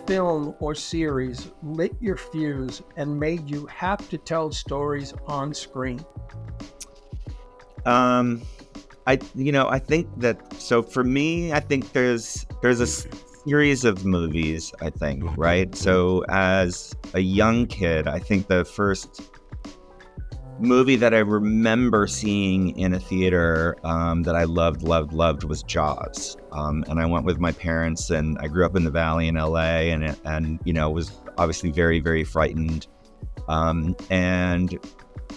film or series lit your fuse and made you have to tell stories on screen? I think that, so for me, I think there's a series of movies, I think, right? So as a young kid, I think the first movie that I remember seeing in a theater that I loved was Jaws. And I went with my parents, and I grew up in the Valley in LA, and was obviously very, very frightened, and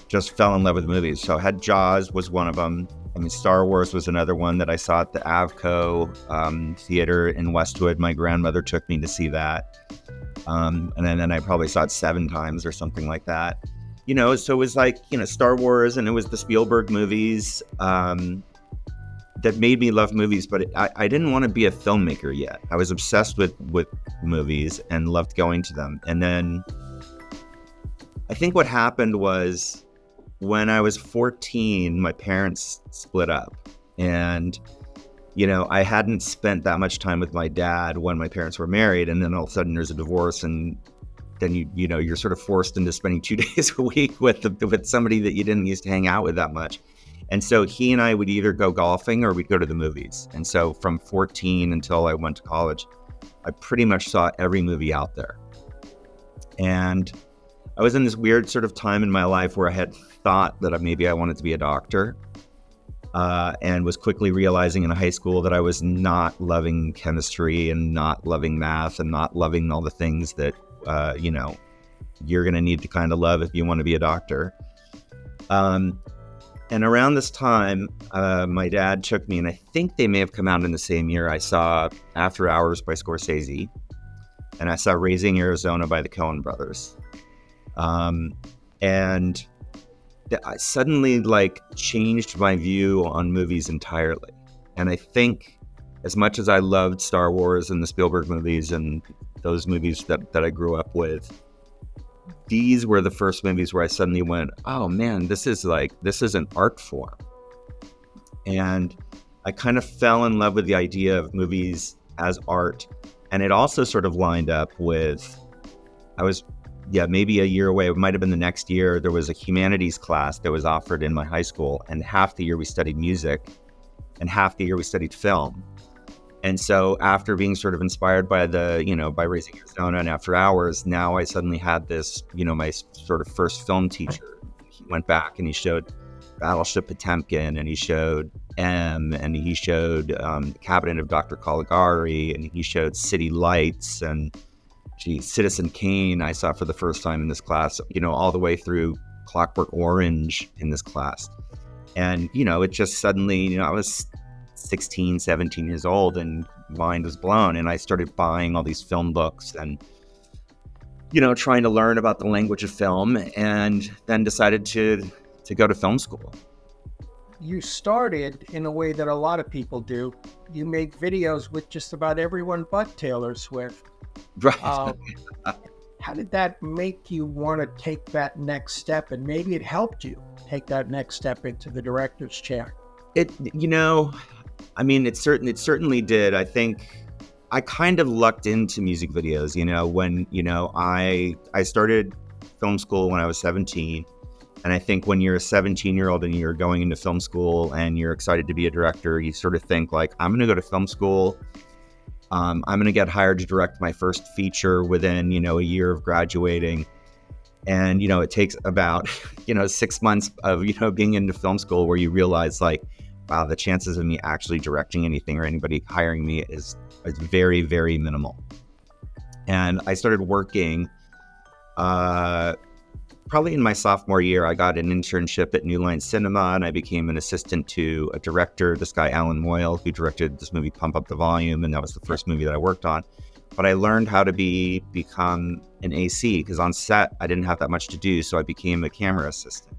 just fell in love with movies. So I had Jaws was one of them. I mean, Star Wars was another one that I saw at the Avco theater in Westwood. My grandmother took me to see that. And then I probably saw it 7 times or something like that. So it was like, Star Wars, and it was the Spielberg movies that made me love movies. But I didn't want to be a filmmaker yet. I was obsessed with movies and loved going to them. And then I think what happened was, when I was 14, my parents split up, and, I hadn't spent that much time with my dad when my parents were married. And then all of a sudden there's a divorce, and then you're sort of forced into spending 2 days a week with somebody that you didn't used to hang out with that much. And so he and I would either go golfing or we'd go to the movies. And so from 14 until I went to college, I pretty much saw every movie out there. And I was in this weird sort of time in my life where I had thought that maybe I wanted to be a doctor, and was quickly realizing in high school that I was not loving chemistry and not loving math and not loving all the things that, you're going to need to kind of love if you want to be a doctor. And around this time, my dad took me, and I think they may have come out in the same year. I saw After Hours by Scorsese, and I saw Raising Arizona by the Coen brothers. And I suddenly changed my view on movies entirely. And I think as much as I loved Star Wars and the Spielberg movies and those movies that I grew up with, these were the first movies where I suddenly went, oh man, this is an art form. And I kind of fell in love with the idea of movies as art. And it also sort of lined up with, maybe a year away, it might have been the next year, there was a humanities class that was offered in my high school, and half the year we studied music and half the year we studied film. And so after being sort of inspired by by Raising Arizona and After Hours, now I suddenly had this, my sort of first film teacher. He went back and he showed Battleship Potemkin, and he showed M, and he showed Cabinet of Dr. Caligari, and he showed City Lights, and Citizen Kane I saw for the first time in this class, all the way through Clockwork Orange in this class. And, it just suddenly, I was 16, 17 years old, and mind was blown. And I started buying all these film books and, trying to learn about the language of film, and then decided to go to film school. You started in a way that a lot of people do. You make videos with just about everyone but Taylor Swift. Right. How did that make you want to take that next step? And maybe it helped you take that next step into the director's chair. It certainly did. I think I kind of lucked into music videos, when, I started film school when I was 17. And I think when you're a 17-year-old and you're going into film school and you're excited to be a director, you sort of think I'm going to go to film school. I'm going to get hired to direct my first feature within, a year of graduating. And, it takes about, 6 months of, being into film school where you realize wow, the chances of me actually directing anything or anybody hiring me is very, very minimal. And I started working, probably in my sophomore year. I got an internship at New Line Cinema, and I became an assistant to a director, this guy, Alan Moyle, who directed this movie, Pump Up the Volume. And that was the first movie that I worked on. But I learned how to become an AC, because on set, I didn't have that much to do. So I became a camera assistant.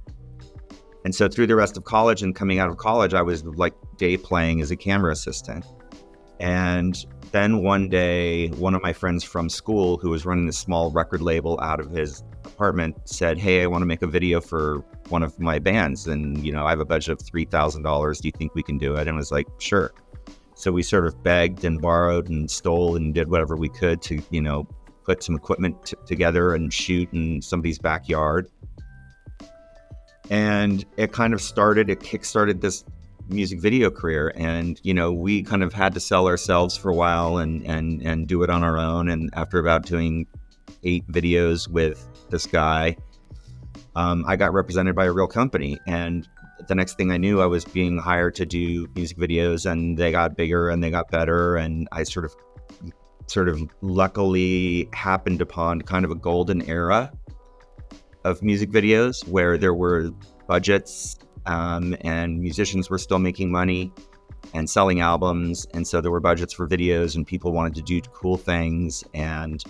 And so through the rest of college and coming out of college, I was day playing as a camera assistant. And then one day, one of my friends from school, who was running a small record label out of his apartment, said, hey, I want to make a video for one of my bands. And, I have a budget of $3,000. Do you think we can do it? And I was like, sure. So we sort of begged and borrowed and stole and did whatever we could to, put some equipment together and shoot in somebody's backyard. And it kind of kickstarted this music video career. And, we kind of had to sell ourselves for a while and do it on our own. And after about doing 8 videos with this guy, I got represented by a real company. And the next thing I knew, I was being hired to do music videos, and they got bigger and they got better. And I sort of luckily happened upon kind of a golden era of music videos where there were budgets, and musicians were still making money and selling albums. And so there were budgets for videos and people wanted to do cool things. And,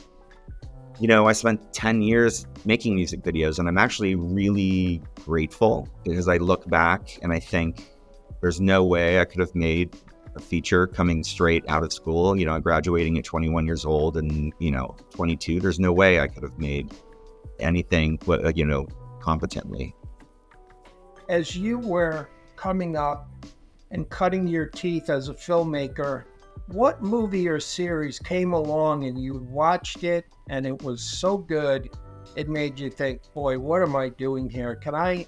I spent 10 years making music videos, and I'm actually really grateful because I look back and I think there's no way I could have made a feature coming straight out of school, graduating at 21 years old and, 22. There's no way I could have made anything, competently. As you were coming up and cutting your teeth as a filmmaker, what movie or series came along and you watched it and it was so good it made you think, boy, what am I doing here? Can I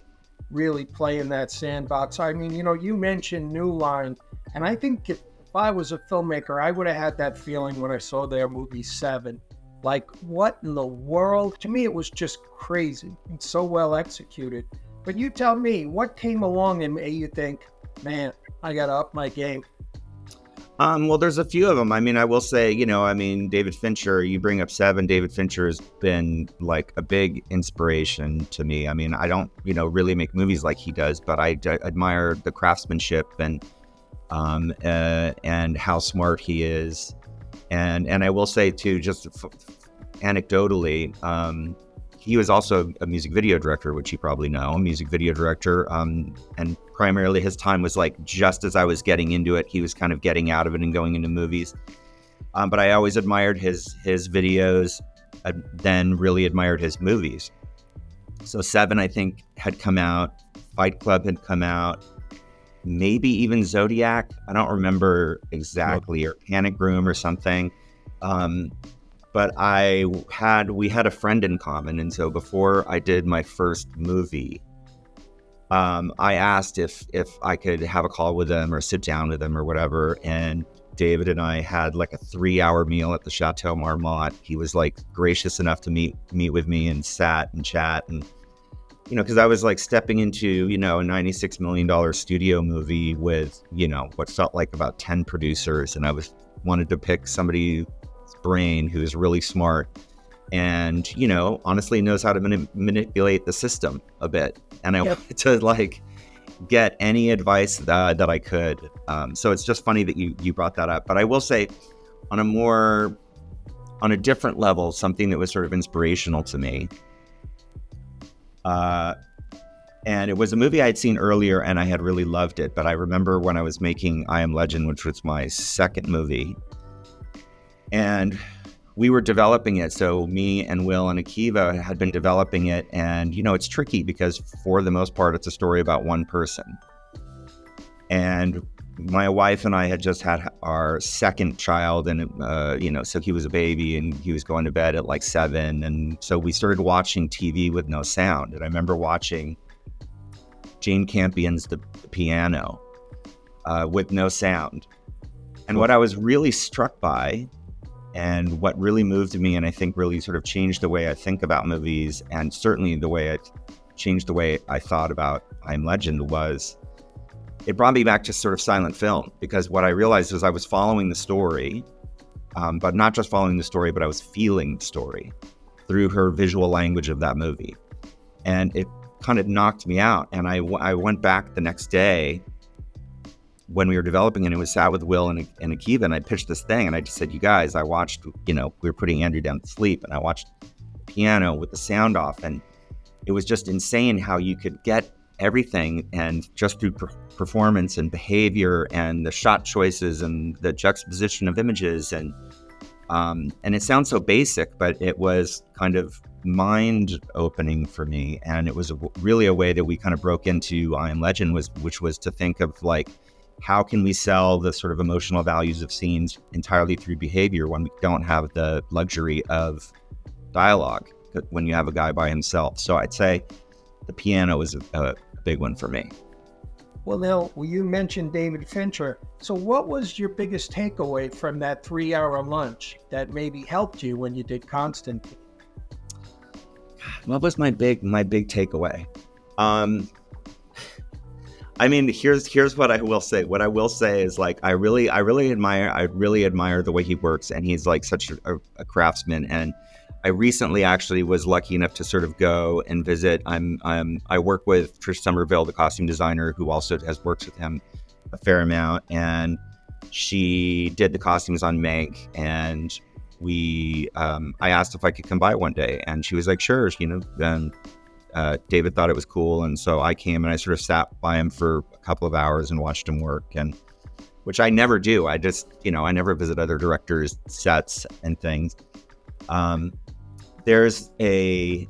really play in that sandbox? I mean, you mentioned New Line, and I think if I was a filmmaker, I would have had that feeling when I saw their movie Seven. Like, what in the world? To me, it was just crazy and so well executed. But you tell me, what came along and made you think, man, I got to up my game? Well, there's a few of them. I mean, I will say, David Fincher, you bring up Seven. David Fincher has been like a big inspiration to me. I mean, I don't, really make movies like he does, but I admire the craftsmanship and how smart he is. And I will say too, just anecdotally, he was also a music video director, which you probably know, a music video director. And primarily his time was like just as I was getting into it, he was kind of getting out of it and going into movies. But I always admired his videos, then really admired his movies. So Seven, I think, had come out. Fight Club had come out. Maybe even Zodiac. I don't remember exactly, or Panic Room or something. But we had a friend in common. And so before I did my first movie, I asked if I could have a call with him or sit down with him or whatever. And David and I had like a 3-hour meal at the Chateau Marmont. He was like gracious enough to meet with me and sat and chat. And, because I was like stepping into, a $96 million studio movie with, what felt like about 10 producers. And I wanted to pick somebody brain who is really smart and honestly knows how to manipulate the system a bit, and I wanted to like get any advice that I could. So it's just funny that you brought that up. But I will say on a different level, something that was sort of inspirational to me, and it was a movie I had seen earlier and I had really loved it, but I remember when I was making I Am Legend, which was my second movie, and we were developing it. So me and Will and Akiva had been developing it. And, it's tricky because for the most part, it's a story about one person. And my wife and I had just had our second child, and, so he was a baby and he was going to bed at like 7. And so we started watching TV with no sound. And I remember watching Jane Campion's The Piano with no sound. And what I was really struck by, and what really moved me, and I think really sort of changed the way I think about movies, and certainly the way it changed the way I thought about I Am Legend, was it brought me back to sort of silent film. Because what I realized was I was following the story, but not just following the story, but I was feeling the story through her visual language of that movie. And it kind of knocked me out. And I went back the next day when we were developing it, and it was sat with Will and Akiva, and I pitched this thing, and I just said, you guys, I watched, we were putting Andrew down to sleep, and I watched the piano with the sound off, and it was just insane how you could get everything, and just through performance and behavior and the shot choices and the juxtaposition of images, and it sounds so basic, but it was kind of mind opening for me. And it was really a way that we kind of broke into I Am Legend, which was to think of like how can we sell the sort of emotional values of scenes entirely through behavior when we don't have the luxury of dialogue when you have a guy by himself? So I'd say the piano is a big one for me. Well, now, you mentioned David Fincher. So what was your biggest takeaway from that 3-hour lunch that maybe helped you when you did Constantine? What was my big takeaway? I mean, here's what I will say. What I will say is, like, I really admire the way he works, and he's like such a craftsman. And I recently actually was lucky enough to sort of go and visit. I work with Trish Somerville, the costume designer, who also has worked with him a fair amount, and she did the costumes on Mank. And I asked if I could come by one day, and she was like, sure, Then David thought it was cool, and so I came and I sort of sat by him for a couple of hours and watched him work, and which I never do. I just, I never visit other directors' sets and things. There's this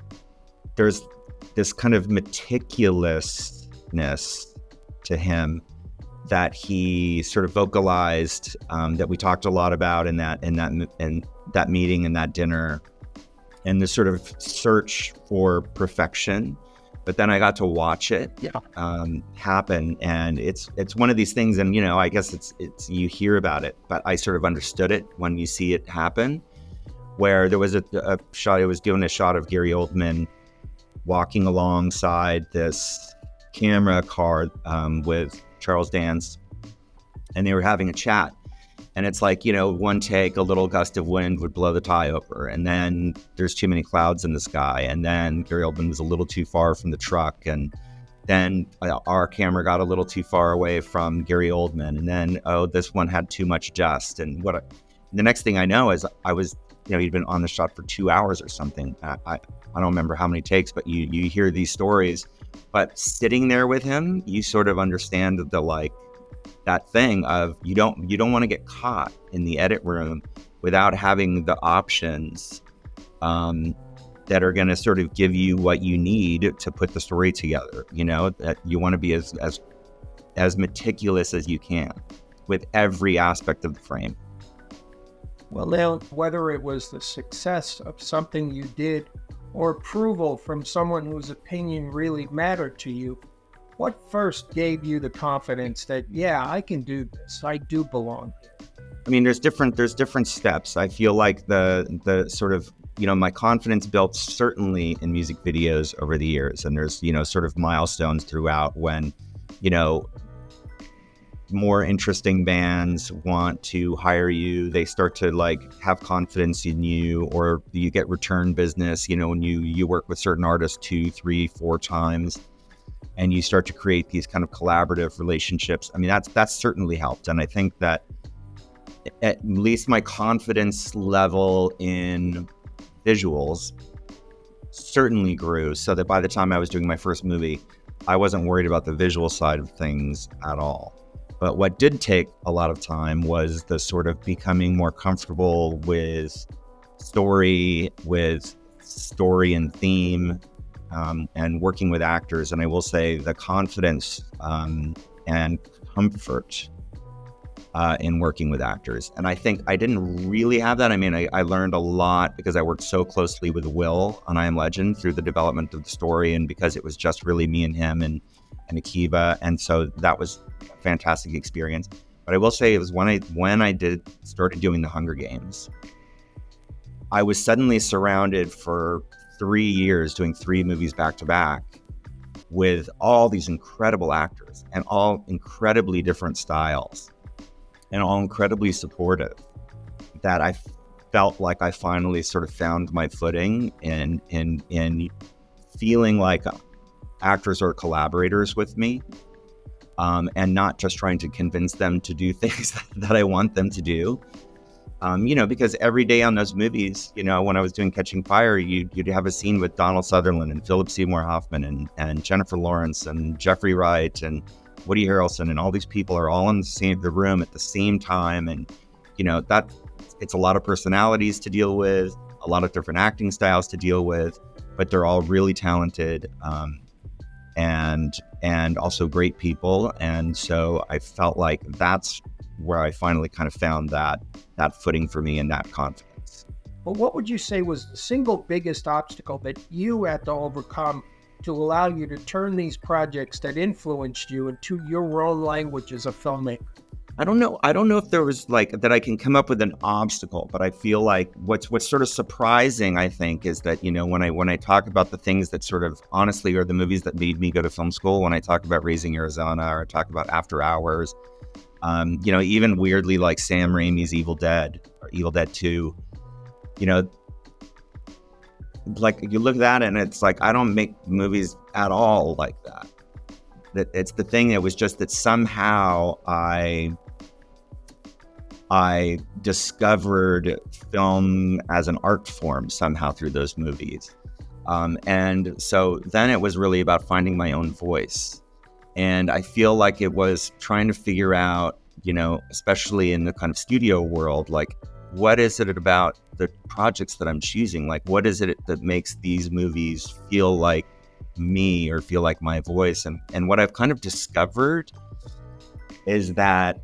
kind of meticulousness to him that he sort of vocalized, that we talked a lot about in that meeting, in that dinner, and this sort of search for perfection. But then I got to watch it happen, and it's one of these things. And I guess it's you hear about it, but I sort of understood it when you see it happen. Where there was a shot, it was doing a shot of Gary Oldman walking alongside this camera car with Charles Dance, and they were having a chat. And it's like, one take, a little gust of wind would blow the tie over, and then there's too many clouds in the sky, and then Gary Oldman was a little too far from the truck, and then our camera got a little too far away from Gary Oldman, and then, this one had too much dust. And the next thing I know is I was, he'd been on the shot for 2 hours or something. I don't remember how many takes, but you hear these stories. But sitting there with him, you sort of understand that thing of you don't want to get caught in the edit room without having the options that are going to sort of give you what you need to put the story together. That you want to be as meticulous as you can with every aspect of the frame. Well, now, whether it was the success of something you did or approval from someone whose opinion really mattered to you, what first gave you the confidence that, I can do this, I do belong? I mean, there's different steps. I feel like the sort of, my confidence built certainly in music videos over the years. And there's, sort of milestones throughout when, more interesting bands want to hire you. They start to have confidence in you, or you get return business, when you work with certain artists 2, 3, 4 times, and you start to create these kind of collaborative relationships. I mean, that's certainly helped. And I think that at least my confidence level in visuals certainly grew, so that by the time I was doing my first movie, I wasn't worried about the visual side of things at all. But what did take a lot of time was the sort of becoming more comfortable with story and theme, and working with actors. And I will say the confidence and comfort in working with actors. And I think I didn't really have that. I mean, I learned a lot because I worked so closely with Will on I Am Legend through the development of the story, and because it was just really me and him and Akiva. And so that was a fantastic experience. But I will say it was when I started doing the Hunger Games, I was suddenly surrounded for 3 years doing 3 movies back to back with all these incredible actors and all incredibly different styles and all incredibly supportive, that I felt like I finally sort of found my footing in feeling like actors are collaborators with me, and not just trying to convince them to do things that I want them to do. Because every day on those movies, when I was doing Catching Fire, you'd have a scene with Donald Sutherland and Philip Seymour Hoffman and Jennifer Lawrence and Jeffrey Wright and Woody Harrelson, and all these people are all in the room at the same time. And, it's a lot of personalities to deal with, a lot of different acting styles to deal with, but they're all really talented. and also great people. And so I felt like that's where I finally kind of found that footing for me and that confidence. But what would you say was the single biggest obstacle that you had to overcome to allow you to turn these projects that influenced you into your own language as a filmmaker? I don't know if there was like that I can come up with an obstacle, but I feel like what's sort of surprising, I think, is that, when I talk about the things that sort of honestly are the movies that made me go to film school, when I talk about Raising Arizona or I talk about After Hours, even weirdly like Sam Raimi's Evil Dead or Evil Dead 2, like you look at it and it's like, I don't make movies at all like that. That it's the thing that was just that somehow I discovered film as an art form somehow through those movies. And so then it was really about finding my own voice. And I feel like it was trying to figure out, especially in the kind of studio world, like, what is it about the projects that I'm choosing? Like, what is it that makes these movies feel like me or feel like my voice? And what I've kind of discovered is that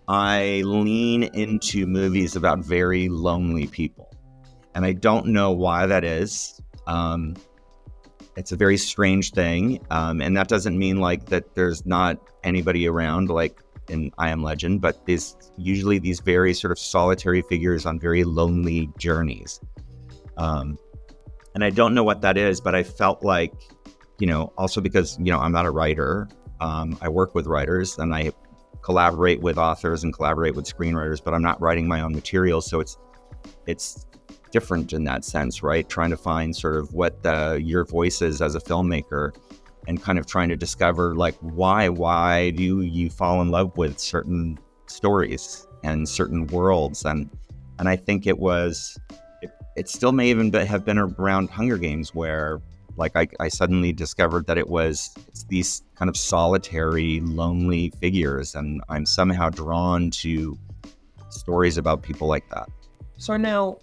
I lean into movies about very lonely people. And I don't know why that is. It's a very strange thing. And that doesn't mean like that there's not anybody around like in I Am Legend, but usually these very sort of solitary figures on very lonely journeys. And I don't know what that is, but I felt like, also because, I'm not a writer. I work with writers and I collaborate with authors and collaborate with screenwriters, but I'm not writing my own material. So it's different in that sense, right? Trying to find sort of what your voice is as a filmmaker and kind of trying to discover like, why do you fall in love with certain stories and certain worlds? And I think it still may even have been around Hunger Games where like I suddenly discovered that it's these kind of solitary, lonely figures, and I'm somehow drawn to stories about people like that. So now,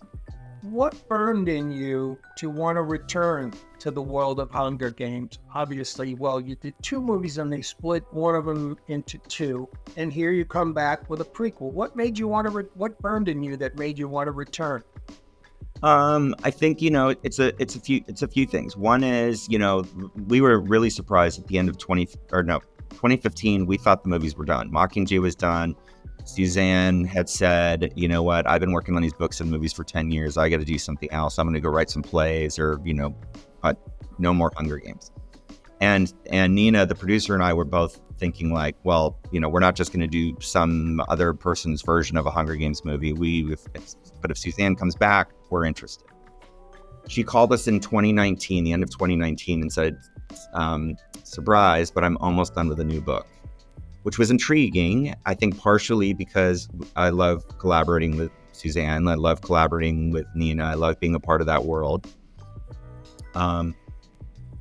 what burned in you to want to return to the world of Hunger Games? Obviously, well, you did 2 movies and they split one of them into 2, and here you come back with a prequel. What made you want to? What burned in you that made you want to return? I think, it's a few things. One is, we were really surprised at the end of 2015. We thought the movies were done. Mockingjay was done. Suzanne had said, you know what, I've been working on these books and movies for 10 years. I got to do something else. I'm going to go write some plays or, but no more Hunger Games. And Nina, the producer, and I were both thinking like, well, we're not just going to do some other person's version of a Hunger Games movie. But if Suzanne comes back, we're interested. She called us in 2019, the end of 2019, and said, surprise, but I'm almost done with a new book, which was intriguing. I think partially because I love collaborating with Suzanne. I love collaborating with Nina. I love being a part of that world.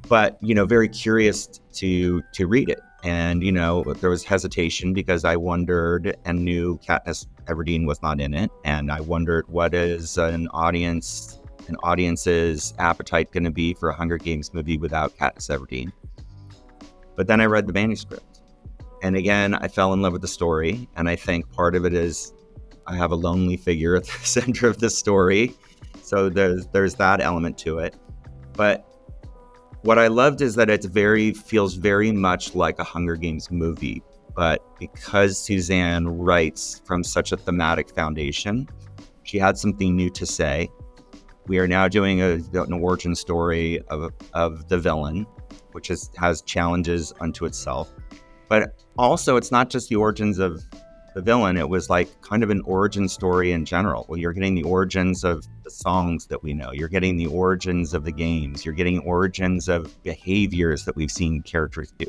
But, very curious to read it. And, there was hesitation because I wondered and knew Katniss Everdeen was not in it. And I wondered, what is an audience's appetite going to be for a Hunger Games movie without Katniss Everdeen? But then I read the manuscript. And again, I fell in love with the story. And I think part of it is I have a lonely figure at the center of the story. So there's that element to it. But what I loved is that it feels very much like a Hunger Games movie, but because Suzanne writes from such a thematic foundation, she had something new to say. We are now doing an origin story of the villain, which has challenges unto itself. But also, it's not just the origins of the villain. It was like kind of an origin story in general. Well, you're getting the origins of the songs that we know. You're getting the origins of the games. You're getting origins of behaviors that we've seen characters do.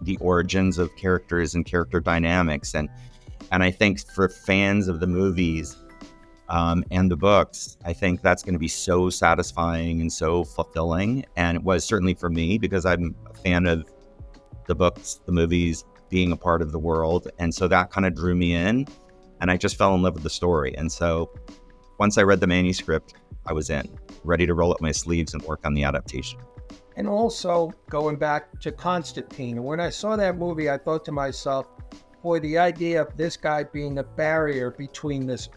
The origins of characters and character dynamics. And I think for fans of the movies and the books, I think that's going to be so satisfying and so fulfilling. And it was certainly for me because I'm a fan of the books, the movies, being a part of the world. And so that kind of drew me in and I just fell in love with the story. And so once I read the manuscript, I was in, ready to roll up my sleeves and work on the adaptation. And also going back to Constantine. When I saw that movie, I thought to myself, boy, the idea of this guy being a barrier between this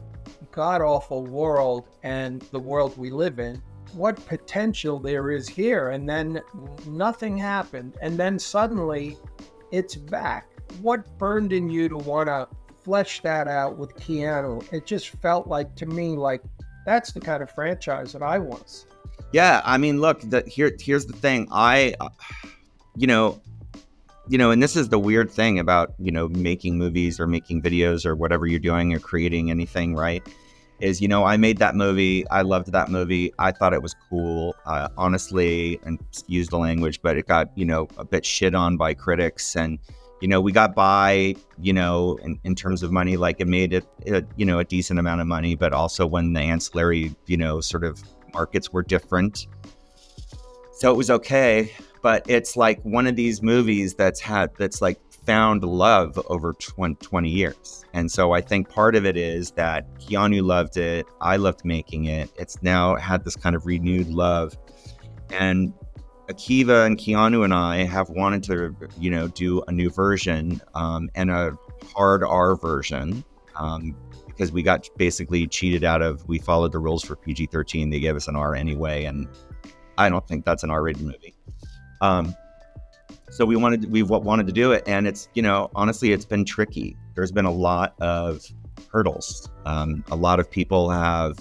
god awful world and the world we live in, what potential there is here. And then nothing happened. And then suddenly it's back. What burned in you to want to flesh that out with Keanu? It just felt like to me, like that's the kind of franchise that I want. Yeah, I mean, look, here's the thing. You know, and this is the weird thing about, making movies or making videos or whatever you're doing or creating anything, right? Is, I made that movie. I loved that movie. I thought it was cool, honestly, and used the language, but it got, a bit shit on by critics. And, we got by, in terms of money, like it made it, a decent amount of money, but also when the ancillary, sort of markets were different. So it was okay. But it's like one of these movies that's like found love over 20 years. And so I think part of it is that Keanu loved it. I loved making it. It's now had this kind of renewed love. And Akiva and Keanu and I have wanted to, do a new version and a hard R version because we got basically cheated out of, we followed the rules for PG-13. They gave us an R anyway. And I don't think that's an R-rated movie. So we wanted to do it, and it's, honestly, it's been tricky. There's been a lot of hurdles. A lot of people have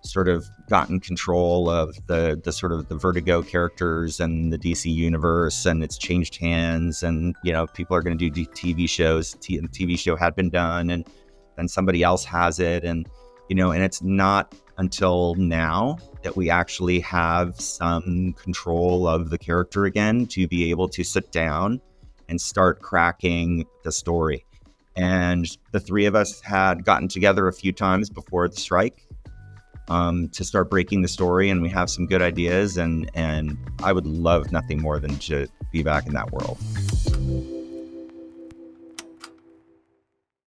sort of gotten control of the sort of the Vertigo characters and the DC universe, and it's changed hands, and, people are going to do TV shows. The TV show had been done, and then somebody else has it. And, and it's not until now that we actually have some control of the character again to be able to sit down and start cracking the story. And the three of us had gotten together a few times before the strike to start breaking the story, and we have some good ideas, and I would love nothing more than to be back in that world.